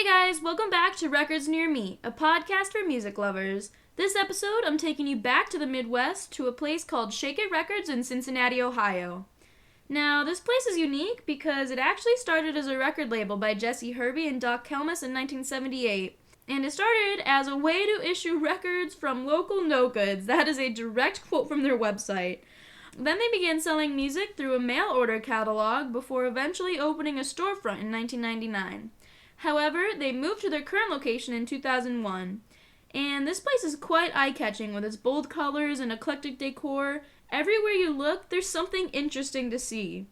guys, welcome back to Records Near Me, a podcast for music lovers. This episode, I'm taking you back to the Midwest to a place called Shake It Records in Cincinnati, Ohio. Now, this place is unique because it actually started as a record label by Jesse Hervey and Doc Kelmus in 1978. And it started as a way to issue records from local no-goods. That is a direct quote from their website. Then they began selling music through a mail-order catalog before eventually opening a storefront in 1999. However, they moved to their current location in 2001. And this place is quite eye-catching with its bold colors and eclectic decor. Everywhere you look, there's something interesting to see.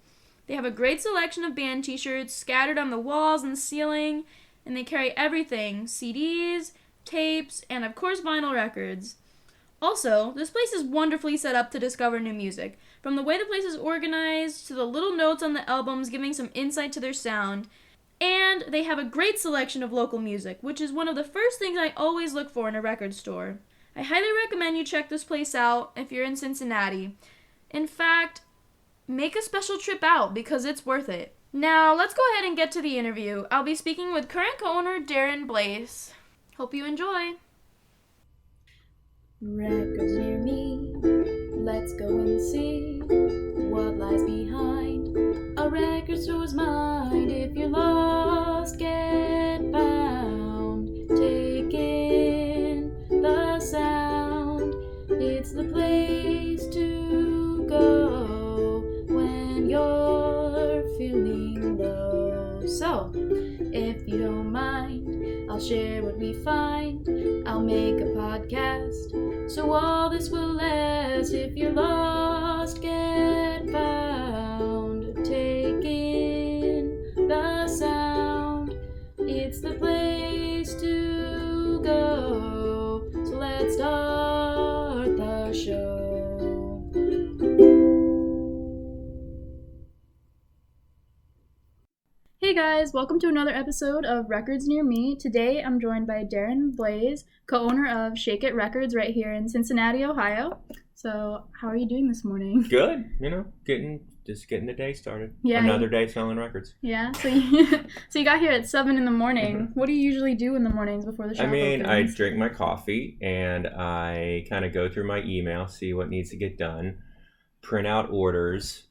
They have a great selection of band t-shirts scattered on the walls and ceiling, and they carry everything: CDs, tapes, and of course vinyl records. Also, this place is wonderfully set up to discover new music. From the way the place is organized to the little notes on the albums giving some insight to their sound. And they have a great selection of local music, which is one of the first things I always look for in a record store. I highly recommend you check this place out if you're in Cincinnati. In fact, make a special trip out because it's worth it. Now, let's go ahead and get to the interview. I'll be speaking with current co-owner Daryn Blase. Hope you enjoy. Records near me, let's go and see what lies behind a record store's mind. If you're lost, get found. Take in the sound. It's the place to go when you're feeling low. So, if you don't mind, I'll share what we find. I'll make a podcast, so all this will last. If you're lost, get found. Take in the sound. It's the place to go. So let's start the show. Hey guys, welcome to another episode of Records Near Me. Today I'm joined by Daryn Blase, co-owner of Shake It Records right here in Cincinnati, Ohio. So, how are you doing this morning? Good, getting the day started. Yeah, another day selling records. Yeah, so you got here at 7 in the morning. What do you usually do in the mornings before the shop opens? I drink my coffee and I kind of go through my email, see what needs to get done, print out orders,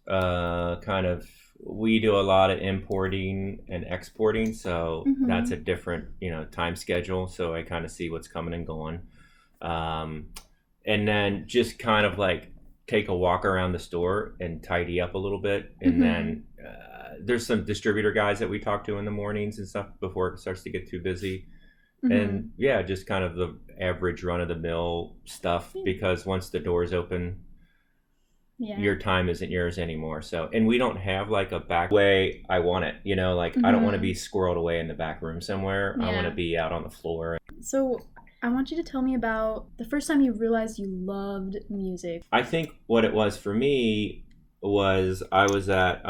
we do a lot of importing and exporting, so that's a different, time schedule. So I kind of see what's coming and going. And then just kind of like take a walk around the store and tidy up a little bit. And then there's some distributor guys that we talk to in the mornings and stuff before it starts to get too busy. And yeah, just kind of the average run of the mill stuff, because once the doors open, your time isn't yours anymore. So, and we don't have like a back way I want it, I don't want to be squirreled away in the back room somewhere. I want to be out on the floor. So I want you to tell me about the first time you realized you loved music. I think what it was for me was I was at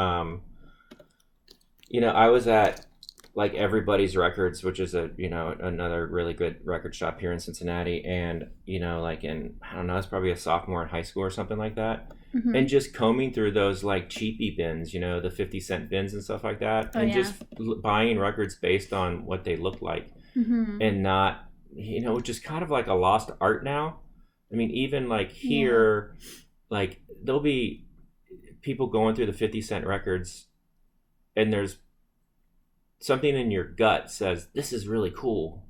like Everybody's Records, which is another really good record shop here in Cincinnati. And, it's probably a sophomore in high school or something like that. And just combing through those like cheapy bins, the 50-cent bins and stuff like that. Just buying records based on what they look like and not, just kind of like a lost art now. I mean, even like here, like there'll be people going through the 50-cent records and there's something in your gut says, this is really cool.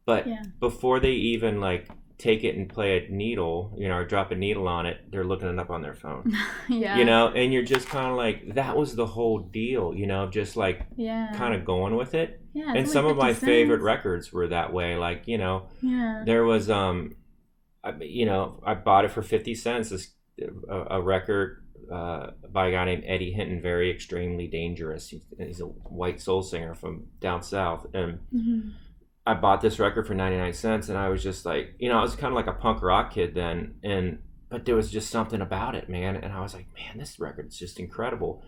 But before they even like take it and play a needle, or drop a needle on it, they're looking it up on their phone. And you're just kind of like, that was the whole deal, just like kind of going with it. And some of my favorite records were that way. Like, there was, I bought it for 50 cents, a record by a guy named Eddie Hinton, Very Extremely Dangerous. He's a white soul singer from down south. And I bought this record for 99 cents and I was just like, I was kind of like a punk rock kid then. But there was just something about it, man. And I was like, man, this record is just incredible.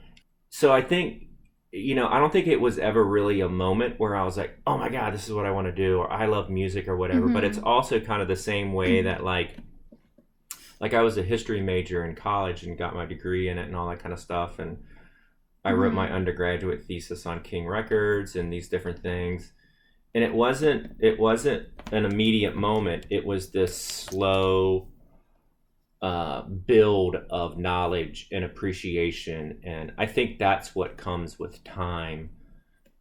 So I think, I don't think it was ever really a moment where I was like, oh my God, this is what I want to do, or I love music or whatever. But it's also kind of the same way that like I was a history major in college and got my degree in it and all that kind of stuff. And I wrote my undergraduate thesis on King Records and these different things. And it wasn't an immediate moment. It was this slow build of knowledge and appreciation, and I think that's what comes with time.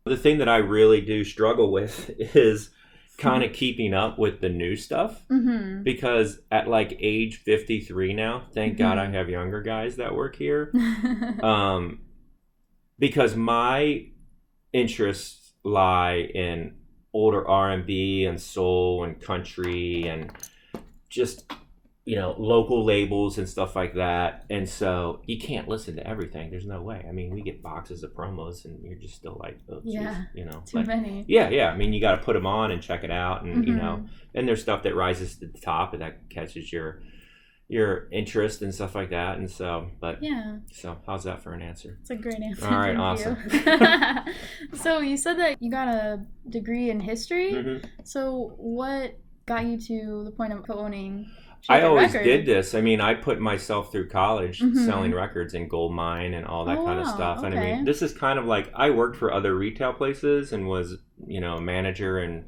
The thing that I really do struggle with is kind of keeping up with the new stuff, because at like age 53 now, thank God I have younger guys that work here, because my interests lie in older R&B and soul and country and just, you know, local labels and stuff like that. And so you can't listen to everything. There's no way. I mean, we get boxes of promos and you're just still like, oh, geez, you know, too many. Yeah. I mean, you got to put them on and check it out, and you know, and there's stuff that rises to the top and that catches your interest and stuff like that. And so, but so how's that for an answer? It's a great answer. All right, awesome. So you said that you got a degree in history. So what got you to the point of owning I always did this. I mean, I put myself through college selling records in gold mine and all that kind of stuff. And I mean, this is kind of like, I worked for other retail places and was, you know, a manager and,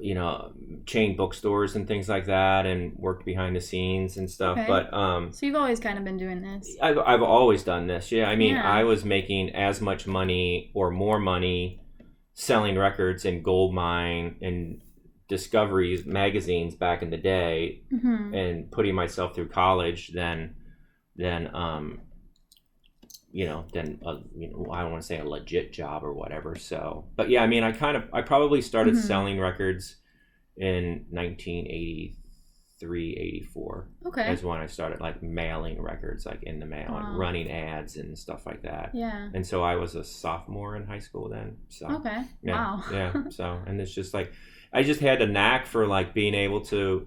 you know, chain bookstores and things like that, and worked behind the scenes and stuff. But so you've always kind of been doing this. I've always done this. Yeah. I mean, I was making as much money or more money selling records in gold mine and Discoveries magazines back in the day, and putting myself through college than you know, I don't want to say a legit job or whatever. So, but yeah, I mean, I probably started selling records in 1983, 84. Okay. Is when I started like mailing records like in the mail and running ads and stuff like that. Yeah. And so I was a sophomore in high school then. So yeah. So, and it's just like, I just had a knack for like being able to,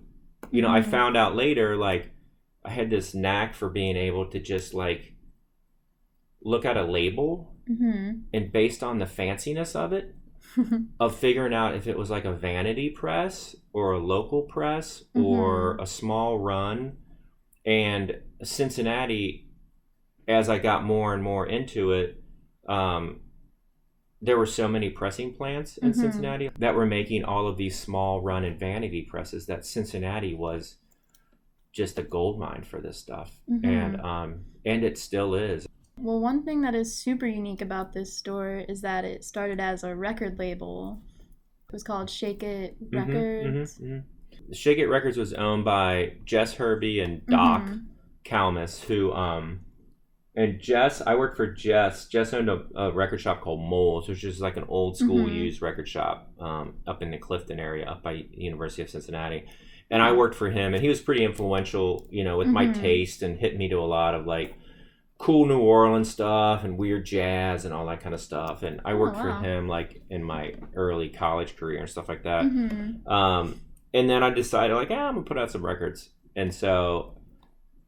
you know, I found out later, like I had this knack for being able to just like look at a label and based on the fanciness of it, of figuring out if it was like a vanity press or a local press or a small run. And Cincinnati, as I got more and more into it, there were so many pressing plants in Cincinnati that were making all of these small run and vanity presses that Cincinnati was just a gold mine for this stuff. And it still is. Well, one thing that is super unique about this store is that it started as a record label. It was called Shake It Records. Shake It Records was owned by Jess Herbie and Doc Kalmus, who and Jess, I worked for Jess. Jess owned a record shop called Moles, which is like an old school used record shop up in the Clifton area, up by the University of Cincinnati. And I worked for him, and he was pretty influential, you know, with my taste, and hit me to a lot of like cool New Orleans stuff and weird jazz and all that kind of stuff. And I worked for him like in my early college career and stuff like that. And then I decided like, I'm gonna put out some records. And so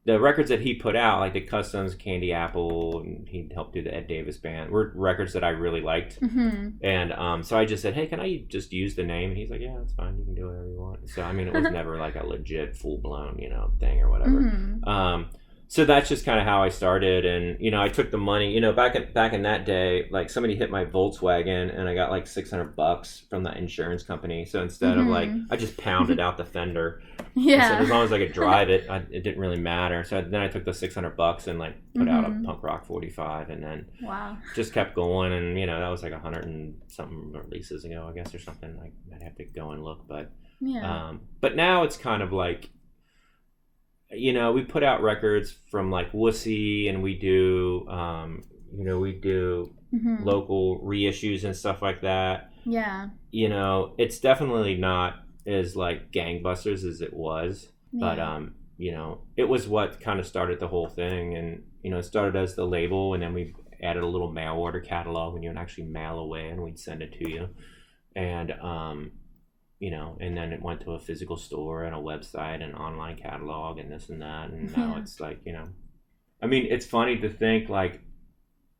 the records that he put out, like the Customs, Candy Apple, and he helped do the Ed Davis Band, were records that I really liked. And so I just said, hey, can I just use the name? And he's like, yeah, that's fine. You can do whatever you want. So, I mean, it was never like a legit full-blown, you know, thing or whatever. So that's just kind of how I started. And, you know, I took the money, you know, back in that day, like somebody hit my Volkswagen and I got like $600 from the insurance company. So instead of like, I just pounded out the fender. Yeah. So as long as I could drive it, it didn't really matter. So then I took the $600 and like put out a punk rock 45 and then just kept going. And, you know, that was like 100 and something releases ago, I guess, or something. Like I'd have to go and look, but now it's kind of like, you know, we put out records from like Wussy, and we do, you know, we do local reissues and stuff like that. Yeah. You know, it's definitely not as like gangbusters as it was, but you know, it was what kind of started the whole thing. And, you know, it started as the label, and then we added a little mail order catalog when you would actually mail away and we'd send it to you. And, you know, and then it went to a physical store and a website and online catalog and this and that. And now it's like, you know, I mean, it's funny to think like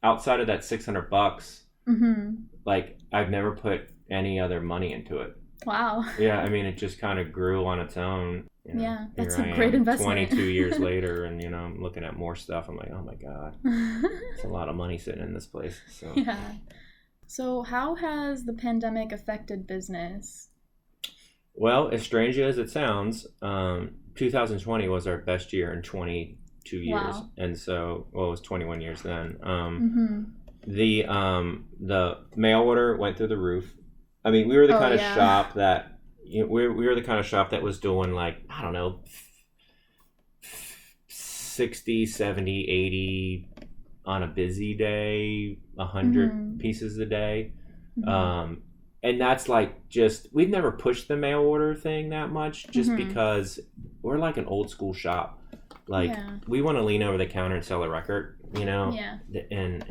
outside of that $600, like I've never put any other money into it. Wow. Yeah. I mean, it just kind of grew on its own. You know, yeah. That's a great investment. 22 years later, and, you know, I'm looking at more stuff. I'm like, oh my God, it's a lot of money sitting in this place. So. Yeah. So how has the pandemic affected business? Well, as strange as it sounds, 2020 was our best year in 22 years. Wow. And so, well, it was 21 years then. Mm-hmm. The mail order went through the roof. I mean, we were the kind of shop that, we were the kind of shop that was doing like, I don't know, 60, 70, 80 on a busy day, 100 pieces a day. And that's like just, we've never pushed the mail order thing that much just because we're like an old school shop. Like we want to lean over the counter and sell a record, Yeah. And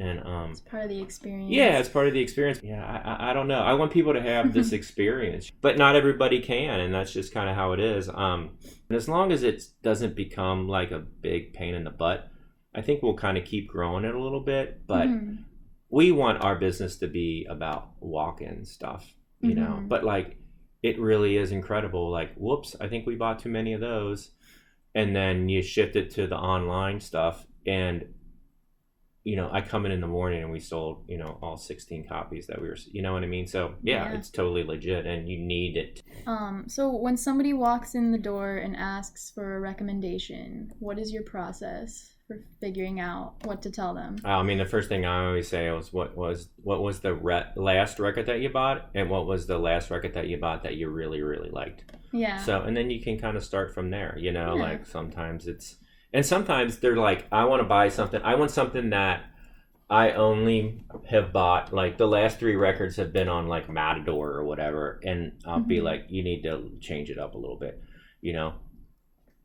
It's part of the experience. yeah, it's part of the experience. Yeah, I don't know. I want people to have this experience, but not everybody can, and that's just kind of how it is. And as long as it doesn't become like a big pain in the butt, I think we'll kind of keep growing it a little bit. But we want our business to be about walk-in stuff, But like, it really is incredible. Like, whoops, I think we bought too many of those, and then you shift it to the online stuff, and I come in the morning and we sold, all 16 copies that we were, you know what I mean? So yeah, it's totally legit, and you need it. So when somebody walks in the door and asks for a recommendation, what is your process for figuring out what to tell them? I mean, the first thing I always say was, what was the last record that you bought, and what was the last record that you bought that you really, really liked? Yeah. So, and then you can kind of start from there, like sometimes sometimes they're like, I want to buy something. I want something that I only have bought, like the last 3 records have been on like Matador or whatever. And I'll be like, you need to change it up a little bit,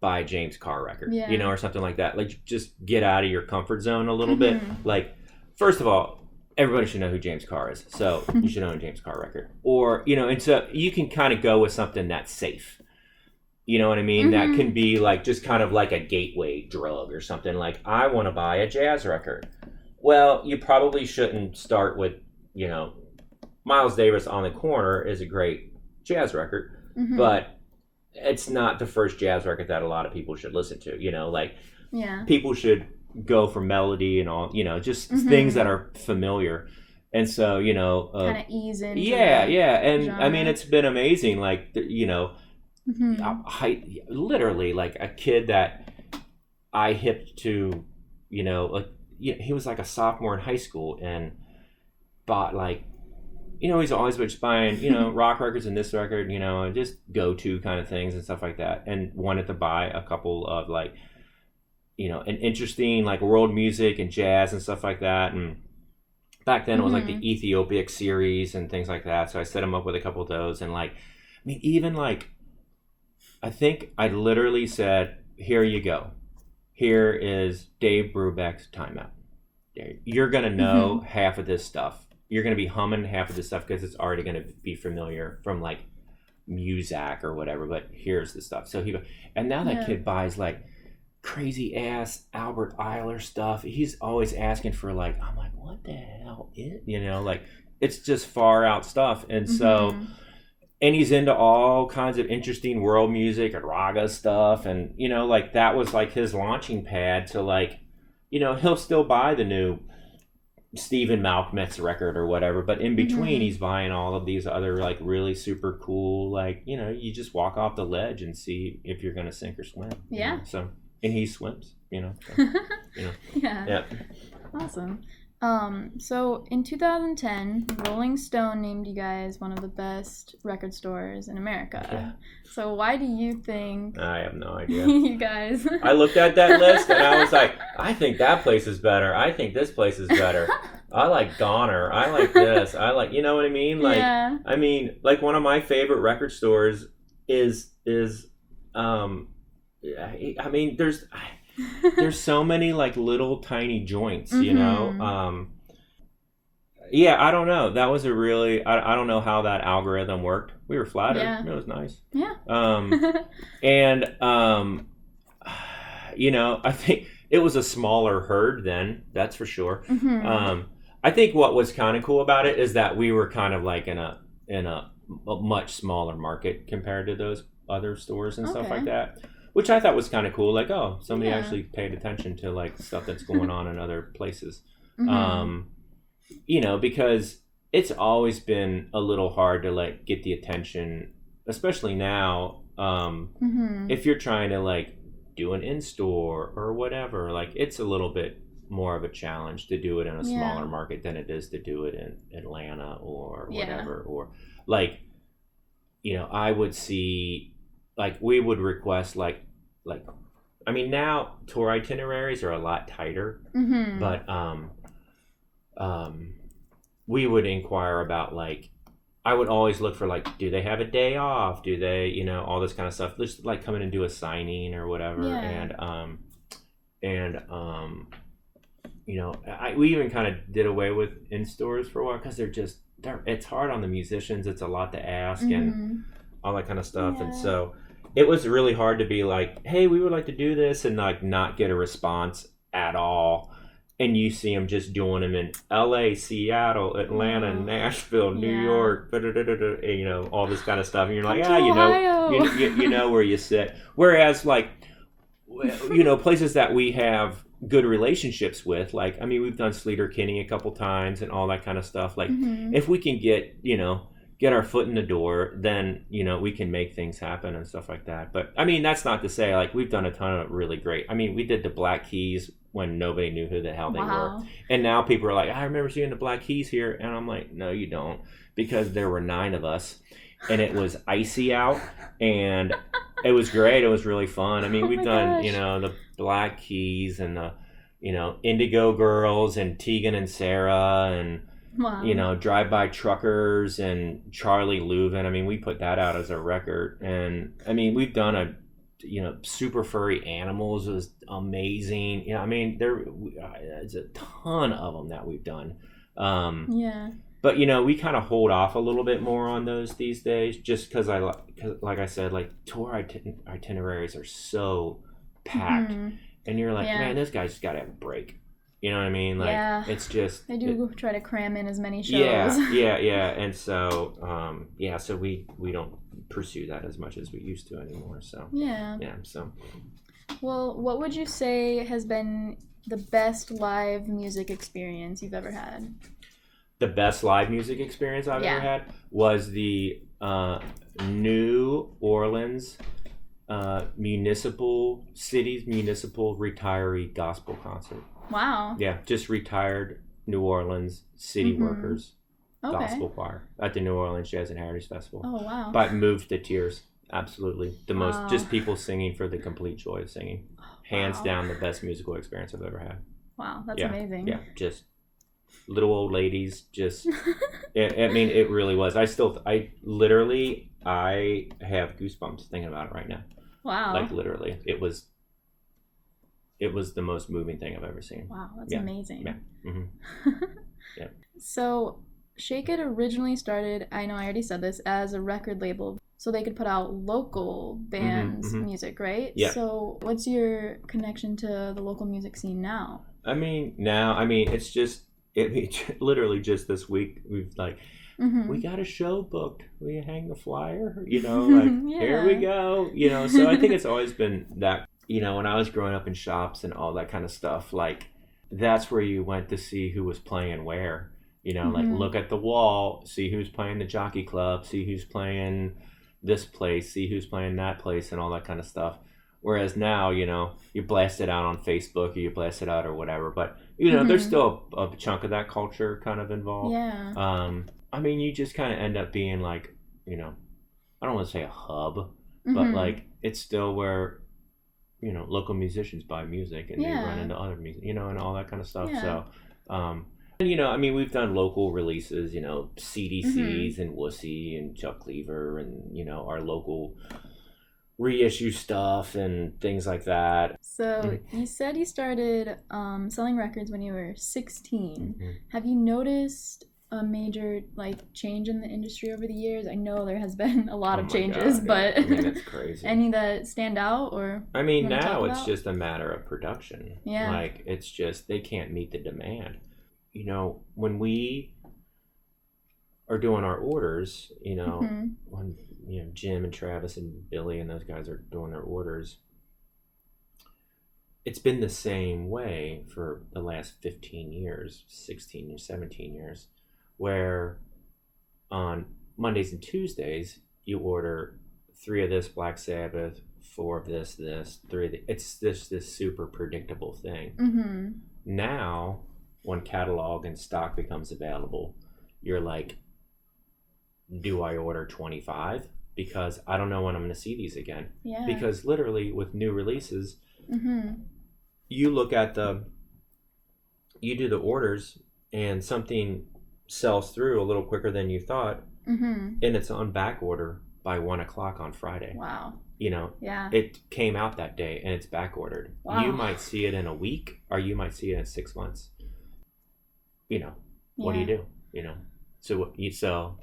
buy a James Carr record, or something like that. Like, just get out of your comfort zone a little bit. Like, first of all, everybody should know who James Carr is. So you should own a James Carr record, or, and so you can kind of go with something that's safe. You know what I mean? That can be like just kind of like a gateway drug or something. Like, I want to buy a jazz record. Well, you probably shouldn't start with, Miles Davis on the Corner is a great jazz record, but it's not the first jazz record that a lot of people should listen to. People should go for melody and all, just things that are familiar. And so, kind of ease into yeah. And genre. I mean, it's been amazing. Like, I literally, like, a kid that I hipped to, he was like a sophomore in high school and bought like, he's always just buying, rock records and this record, and just go-to kind of things and stuff like that, and wanted to buy a couple of like, an interesting like world music and jazz and stuff like that. And back then it was like the Ethiopic series and things like that. So I set him up with a couple of those, and like, I mean, even like, I think I literally said, here you go. Here is Dave Brubeck's Timeout. You're going to know half of this stuff. You're going to be humming half of this stuff because it's already going to be familiar from like Muzak or whatever, but here's the stuff. So and now that kid buys like crazy ass Albert Eiler stuff. He's always asking for like, I'm like, what the hell is, like, it's just far out stuff. And so, and he's into all kinds of interesting world music and raga stuff. And, like, that was like his launching pad to like, he'll still buy the new Stephen Malkmus record or whatever. But in between, he's buying all of these other like really super cool, like, you just walk off the ledge and see if you're going to sink or swim. Yeah. So, and he swims, so, Yeah. Awesome. So in 2010, Rolling Stone named you guys one of the best record stores in America. Yeah. So why do you think I have no idea. you guys I looked at that list and I was like, I think that place is better. I think this place is better. I like Donner. I like this. I like, you know what I mean? Like, I mean, like one of my favorite record stores is I mean, there's so many like little tiny joints, yeah, I don't know. That was a really, I don't know how that algorithm worked. We were flattered. Yeah. It was nice. Yeah. And, I think it was a smaller herd then, that's for sure. I think what was kind of cool about it is that we were kind of like in a much smaller market compared to those other stores and stuff like that, which I thought was kind of cool. Like, oh, somebody actually paid attention to like stuff that's going on in other places. Because it's always been a little hard to like get the attention, especially now. If you're trying to like do an in-store or whatever, like it's a little bit more of a challenge to do it in a smaller market than it is to do it in Atlanta or whatever. Or like, I would see, like, we would request like I mean, now tour itineraries are a lot tighter, but we would inquire about, like, I would always look for, like, do they have a day off? Do they, all this kind of stuff. Just like come in and do a signing or whatever. We even kind of did away with in stores for a while because it's hard on the musicians. It's a lot to ask and all that kind of stuff. And so it was really hard to be like, hey, we would like to do this, and like not get a response at all. And you see them just doing them in LA, Seattle, Atlanta, Nashville, New York, all this kind of stuff. And you're like, you know where you sit. Whereas, like, places that we have good relationships with, like, I mean, we've done Sleater Kinney a couple times and all that kind of stuff. Like, if we can get our foot in the door, then, we can make things happen and stuff like that. But, I mean, that's not to say, like, we've done a ton of really great. I mean, we did the Black Keys when nobody knew who the hell they were. And now people are like, I remember seeing the Black Keys here. And I'm like, no, you don't. Because there were 9 of us. And it was icy out. And it was great. It was really fun. I mean, we've done, the Black Keys and the, Indigo Girls and Tegan and Sarah and, Drive-By Truckers and Charlie Leuven. I mean, we put that out as a record. And, I mean, we've done Super Furry Animals was amazing. I mean, there's a ton of them that we've done. But, we kind of hold off a little bit more on those these days just because like I said, like, tour itineraries are so packed. And you're like, man, this guy's got to have a break. You know what I mean? Like, it's just... They do try to cram in as many shows. Yeah. And so, so we don't pursue that as much as we used to anymore. So, so... Well, what would you say has been the best live music experience you've ever had? The best live music experience I've ever had was the New Orleans municipal retiree gospel concert. Wow. Yeah, just retired New Orleans city workers gospel choir at the New Orleans Jazz and Heritage Festival. Oh, wow. But moved to tears. Absolutely. The most, just people singing for the complete joy of singing. Hands down the best musical experience I've ever had. Wow, that's amazing. Yeah, just little old ladies, just, I mean, it really was. I have goosebumps thinking about it right now. Wow. Like, literally. It was the most moving thing I've ever seen. Wow, that's amazing. Yeah. So, Shake It originally started, I know I already said this, as a record label, so they could put out local bands' music, right? Yeah. So, what's your connection to the local music scene now? It's just, literally just this week, we've like, we got a show booked. Will you hang the flyer? Here we go. So I think it's always been that, when I was growing up in shops and all that kind of stuff, like, that's where you went to see who was playing where. Like, look at the wall, see who's playing the Jockey Club, see who's playing this place, see who's playing that place, and all that kind of stuff. Whereas now, you blast it out on Facebook or you blast it out or whatever. But, there's still a chunk of that culture kind of involved. Yeah. You just kind of end up being like, I don't want to say a hub, but like, it's still where, local musicians buy music and they run into other music, and all that kind of stuff. Yeah. So, we've done local releases, CDCs and Wussy and Chuck Cleaver and, our local reissue stuff and things like that. So you said you started selling records when you were 16. Have you noticed a major change in the industry over the years? I know there has been a lot of changes, but it's crazy. Any that stand out? Or now it's just a matter of production. Yeah. Like, it's just they can't meet the demand. When we are doing our orders, when Jim and Travis and Billy and those guys are doing their orders, it's been the same way for the last 15 years, 16 or 17 years, where on Mondays and Tuesdays you order 3 of this Black Sabbath, 4 of this, 3 of the, it's this super predictable thing. Mm-hmm. Now, when catalog and stock becomes available, you're like, do I order 25? Because I don't know when I'm going to see these again. Yeah. Because literally with new releases, mm-hmm. you look at you do the orders and something sells through a little quicker than you thought, mm-hmm. and it's on back order by 1:00 on Friday. Wow. Yeah. It came out that day and it's back ordered. Wow. You might see it in a week, or you might see it in 6 months. What do you do? So what you sell.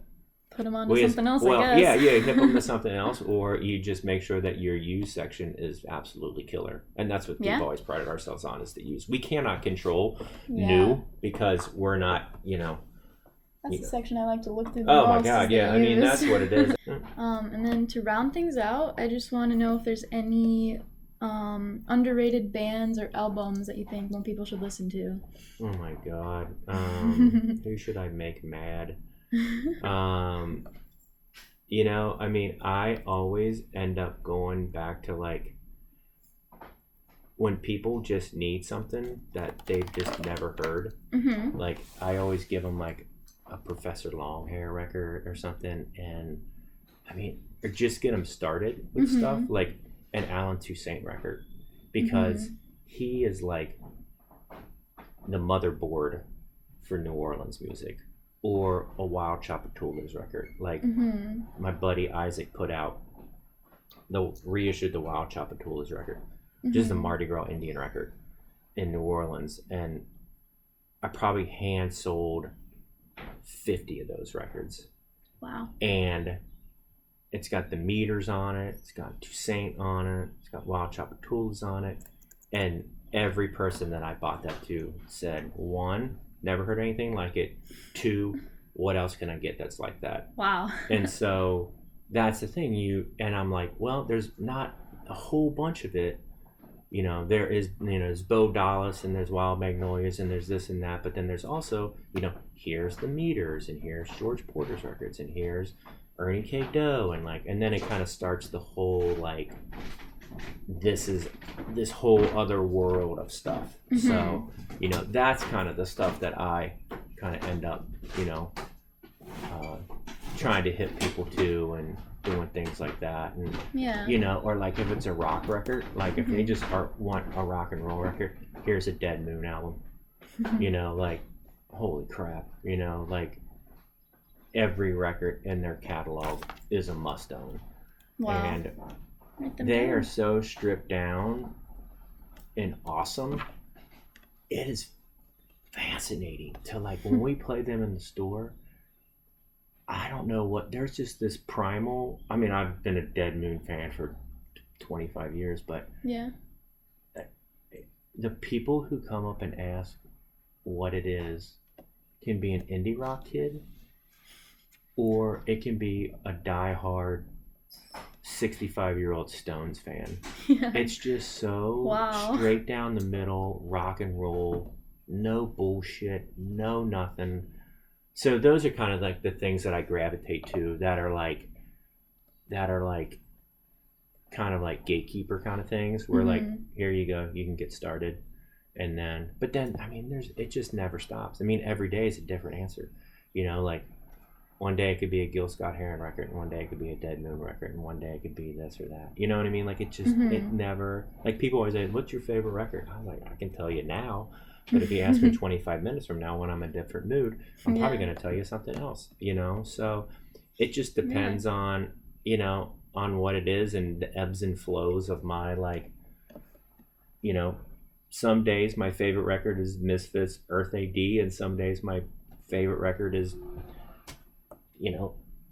Put them on to something else, I guess. Yeah, you hit them to something else, or you just make sure that your used section is absolutely killer. And that's what we've always prided ourselves on, is the used. We cannot control new because we're not, That's the section I like to look through the most. Oh my God, yeah. I mean, that's what it is. And then to round things out, I just want to know if there's any underrated bands or albums that you think more people should listen to. Oh my God. Who should I make mad? I mean, I always end up going back to like when people just need something that they've just never heard. Mm-hmm. Like I always give them like a Professor Longhair record or something, and I mean, or just get them started with mm-hmm. stuff like an Alan Toussaint record, because mm-hmm. he is like the motherboard for New Orleans music. Or a Wild Chapatoulas record. Like mm-hmm. my buddy Isaac reissued the Wild Chapatoulas record, mm-hmm. just the Mardi Gras Indian record in New Orleans, and I probably hand sold 50 of those records. Wow. And it's got the Meters on it, it's got Toussaint on it, it's got Wild Chapatoulas on it, and every person that I bought that to said, 1, never heard anything like it. 2, what else can I get that's like that? Wow. And so that's the thing. And I'm like, well, there's not a whole bunch of it. There is, there's Bo Dallas and there's Wild Magnolias and there's this and that. But then there's also, here's the Meters and here's George Porter's records and here's Ernie K. Doe. And then it kind of starts the whole like, this is this whole other world of stuff. Mm-hmm. So, that's kind of the stuff that I kind of end up, trying to hit people to and doing things like that. And, or like if it's a rock record, like mm-hmm. if they just want a rock and roll record, here's a Dead Moon album. Like, holy crap, like every record in their catalog is a must own. Wow. And they are so stripped down and awesome. It is fascinating to like when we play them in the store. I don't know what, there's just this primal. I mean, I've been a Dead Moon fan for 25 years, but the people who come up and ask what it is can be an indie rock kid, or it can be a diehard 65-year-old Stones fan. Yeah. It's just so straight down the middle, rock and roll, no bullshit, no nothing. So those are kind of like the things that I gravitate to that are like kind of like gatekeeper kind of things where mm-hmm. like, here you go, you can get started. But then, I mean, it just never stops. I mean, every day is a different answer, like one day it could be a Gil Scott-Heron record, and one day it could be a Dead Moon record, and one day it could be this or that. You know what I mean? Like, it just, mm-hmm. it never, like, people always say, what's your favorite record? I'm like, I can tell you now, but if you ask me 25 minutes from now when I'm in a different mood, I'm probably going to tell you something else, So it just depends on, on what it is and the ebbs and flows of my, like, some days my favorite record is Misfits, Earth AD, and some days my favorite record is,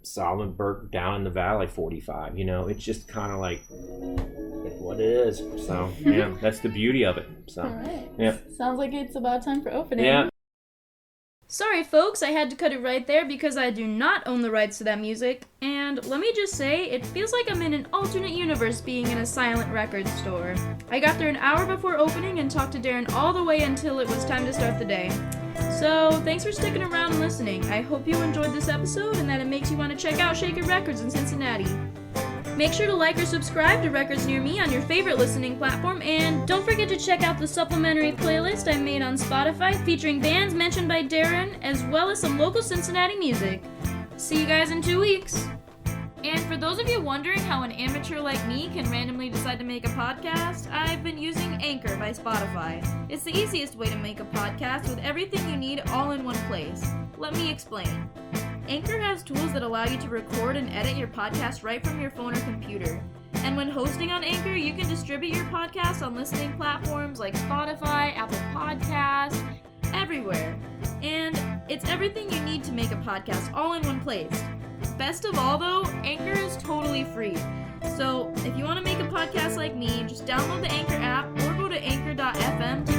Solomon Burke Down in the Valley 45. It's just kind of like what it is. So yeah, that's the beauty of it. So all right. Yeah. Sounds like it's about time for opening. Yeah. Sorry folks, I had to cut it right there because I do not own the rights to that music, and let me just say, it feels like I'm in an alternate universe being in a silent record store. I got there an hour before opening and talked to Daryn all the way until it was time to start the day. So, thanks for sticking around and listening. I hope you enjoyed this episode and that it makes you want to check out Shake It Records in Cincinnati. Make sure to like or subscribe to Records Near Me on your favorite listening platform, and don't forget to check out the supplementary playlist I made on Spotify featuring bands mentioned by Daryn, as well as some local Cincinnati music. See you guys in 2 weeks! And for those of you wondering how an amateur like me can randomly decide to make a podcast, I've been using Anchor by Spotify. It's the easiest way to make a podcast with everything you need all in one place. Let me explain. Anchor has tools that allow you to record and edit your podcast right from your phone or computer. And when hosting on Anchor, you can distribute your podcast on listening platforms like Spotify, Apple Podcasts, everywhere. And it's everything you need to make a podcast all in one place. Best of all though, Anchor is totally free. So if you want to make a podcast like me, just download the Anchor app or go to anchor.fm to